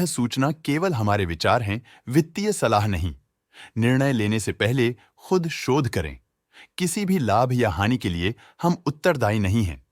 सूचना केवल हमारे विचार हैं, वित्तीय सलाह नहीं। निर्णय लेने से पहले खुद शोध करें। किसी भी लाभ या हानि के लिए हम उत्तरदायी नहीं हैं।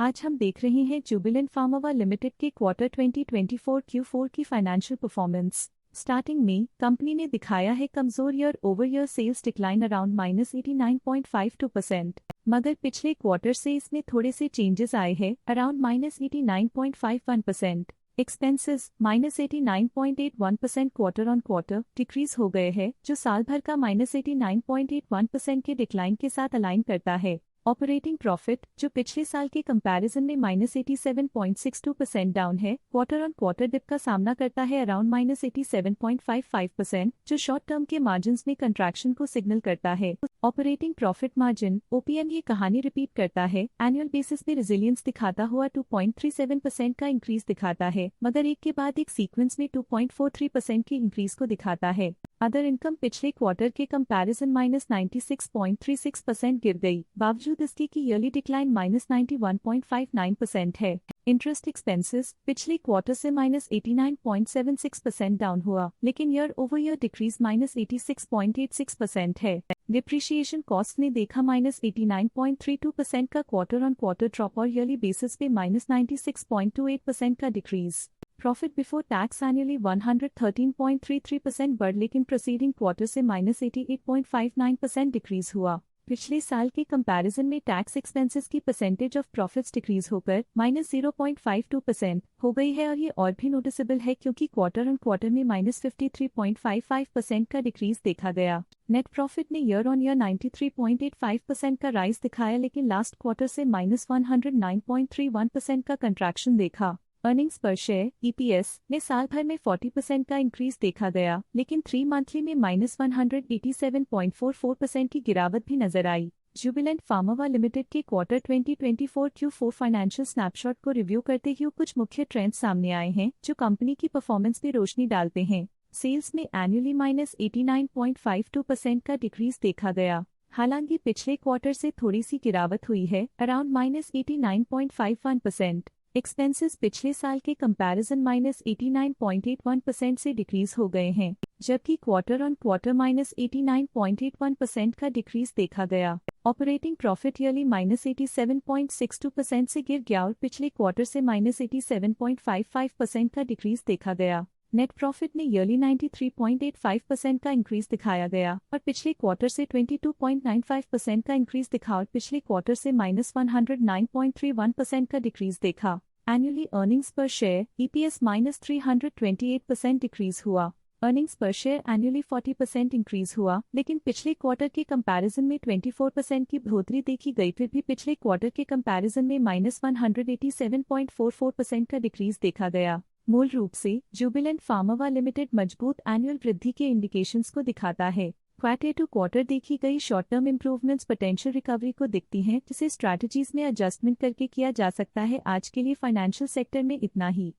आज हम देख रहे हैं जुबिलेंट फार्मावा लिमिटेड के क्वार्टर 2024 Q4 की फाइनेंशियल परफॉर्मेंस। स्टार्टिंग में कंपनी ने दिखाया है कमजोर year over year sales decline around -89.52%, मगर पिछले क्वार्टर से इसमें थोड़े से चेंजेस आए हैं around -89.51%। Expenses -89.81% quarter on quarter decrease हो गए हैं, जो साल भर का -89.81% के डिक्लाइन के साथ अलाइन करता है। ऑपरेटिंग प्रॉफिट, जो पिछले साल के कंपैरिजन में -87.62% डाउन है, क्वार्टर ऑन क्वार्टर डिप का सामना करता है अराउंड -87.55%, जो शॉर्ट टर्म के मार्जिन्स में कंट्रैक्शन को सिग्नल करता है। ऑपरेटिंग प्रॉफिट मार्जिन OPM ये कहानी रिपीट करता है, एनुअल बेसिस में रेजिलियंस दिखाता हुआ 2.37% का इंक्रीज दिखाता है, मगर एक के बाद एक सीक्वेंस में 2.43% की इंक्रीज को दिखाता है। अदर इनकम पिछले क्वार्टर के कंपैरिजन -96.36% गिर गई, बावजूद इसके की ईयरली डिक्लाइन -91.59% है। इंटरेस्ट एक्सपेंसेस पिछले क्वार्टर से -89.76% डाउन हुआ, लेकिन ईयर ओवर ईयर डिक्रीज -86.86% है। डिप्रिशिएशन कॉस्ट ने देखा -89.32% का क्वार्टर ऑन क्वार्टर ड्रॉप और ईयरली बेसिस पे -96.28% का decrease. Profit before tax annually 113.33% बढ़, लेकिन प्रोसीडिंग क्वार्टर से -88.59% डिक्रीज हुआ। पिछले साल के कंपैरिजन में टैक्स एक्सपेंसेस की परसेंटेज ऑफ प्रॉफिट्स डिक्रीज होकर -0.52% हो गई है, और ये और भी नोटिसेबल है क्योंकि क्वार्टर ऑन क्वार्टर में -53.55% का डिक्रीज देखा गया। नेट प्रॉफिट ने ईयर ऑन ईयर 93.85% का राइज दिखाया, लेकिन लास्ट क्वार्टर से -109.31% का कंट्रैक्शन देखा। अर्निंग्स पर शेयर EPS ने साल भर में 40% का इंक्रीज देखा गया, लेकिन 3 मंथली में -187.44% की गिरावट भी नजर आई। जुबिलेंट फार्मावा लिमिटेड के क्वार्टर 2024 Q4 फाइनेंशियल स्नैपशॉट को रिव्यू करते हुए कुछ मुख्य ट्रेंड्स सामने आए हैं, जो कंपनी की परफॉर्मेंस पे रोशनी डालते हैं। सेल्स में एनुअली -89.52% का डिक्रीज देखा गया। हालांकि पिछले क्वार्टर से थोड़ी सी गिरावट हुई है अराउंड -89.51%। एक्सपेंसेस पिछले साल के कंपैरिजन -89.81% से डिक्रीज हो गए हैं, जबकि क्वार्टर ऑन क्वार्टर -89.81% का डिक्रीज देखा गया। ऑपरेटिंग प्रॉफिट ईयरली -87.62% से गिर गया और पिछले क्वार्टर से -87.55% का डिक्रीज देखा गया। नेट प्रॉफिट ने ईयरली 93.85% का इंक्रीज दिखाया गया और पिछले क्वार्टर से 22.95% का इंक्रीज दिखा और पिछले क्वार्टर से -109.31% का डिक्रीज देखा। एनुअली अर्निंग्स पर शेयर EPS -328% डिक्रीज हुआ। अर्निंग्स पर शेयर एनुअली 40% इंक्रीज हुआ, लेकिन पिछले क्वार्टर के कंपैरिजन में 24% की बढ़ोतरी देखी गई, फिर भी पिछले क्वार्टर के कंपैरिजन में -187.44% का डिक्रीज देखा गया। मूल रूप से जुबिलेंट फार्मावा लिमिटेड मजबूत एनुअल वृद्धि के इंडिकेशंस को दिखाता है। क्वार्टर टू क्वार्टर देखी गई short term improvements potential recovery को दिखती हैं, जिसे स्ट्रैटेजीज में एडजस्टमेंट करके किया जा सकता है। आज के लिए फाइनेंशियल सेक्टर में इतना ही।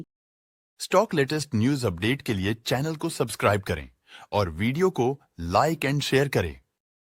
स्टॉक लेटेस्ट न्यूज अपडेट के लिए चैनल को सब्सक्राइब करें और वीडियो को लाइक एंड शेयर करें।